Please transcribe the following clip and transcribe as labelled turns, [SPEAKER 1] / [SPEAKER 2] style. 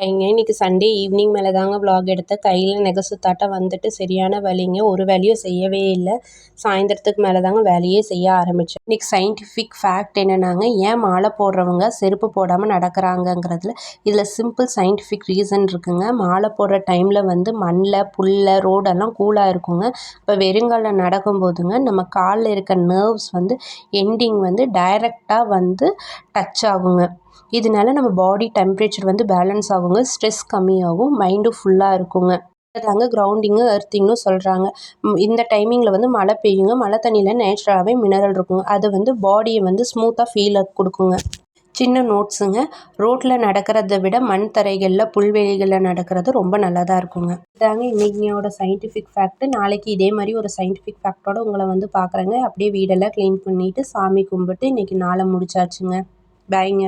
[SPEAKER 1] இன்னைக்கு Sunday evening மேலே தாங்க vlog எடுத்தேன். கையில் நெகை சுத்தாட்ட வந்துட்டு சரியான வலிங்க. ஒரு வேலையும் செய்யவே இல்லை. சாயந்தரத்துக்கு மேலே தாங்க வேலையே செய்ய ஆரம்பித்தேன். இன்றைக்கி சயின்டிஃபிக் ஃபேக்ட் என்னென்னாங்க, ஏன் மாலை போடுறவங்க செருப்பு போடாமல் நடக்கிறாங்கங்கிறதுல இதில் சிம்பிள் சயின்டிஃபிக் ரீசன் இருக்குங்க. மாலை போடுற டைமில் வந்து மண்ணில் புல்ல ரோடெல்லாம் கூலாக இருக்குங்க. இப்போ வெறுங்காலில் நடக்கும்போதுங்க நம்ம காலில் இருக்க நர்வ்ஸ் வந்து எண்டிங் வந்து டைரெக்டாக வந்து டச் ஆகுங்க. இதனால நம்ம பாடி டெம்பரேச்சர் வந்து பேலன்ஸ் ஆகுங்க, ஸ்ட்ரெஸ் கம்மியாகும், மைண்டும் ஃபுல்லாக இருக்குங்க. அதாங்க கிரவுண்டிங்கு எர்த்திங்னு சொல்கிறாங்க. இந்த டைமிங்கில் வந்து மழை பெய்யுங்க. மழை தண்ணியில் நேச்சுரலாகவே மினரல் இருக்குங்க. அது வந்து பாடியை வந்து ஸ்மூத்தாக ஃபீல் கொடுக்குங்க. சின்ன நோட்ஸுங்க, ரோட்டில் நடக்கிறத விட மண் தரைகளில் புல்வெளிகளில் நடக்கிறது ரொம்ப நல்லதாக இருக்குங்க. இதாங்க இன்னைக்கியோட சயின்டிஃபிக் ஃபேக்ட். நாளைக்கு இதே மாதிரி ஒரு சயின்டிஃபிக் ஃபேக்டோட உங்களை வந்து பார்க்குறேங்க. அப்படியே வீடெல்லாம் க்ளீன் பண்ணிவிட்டு சாமி கும்பிட்டு இன்றைக்கி நாளை முடிச்சாச்சுங்க. பாய்ங்க.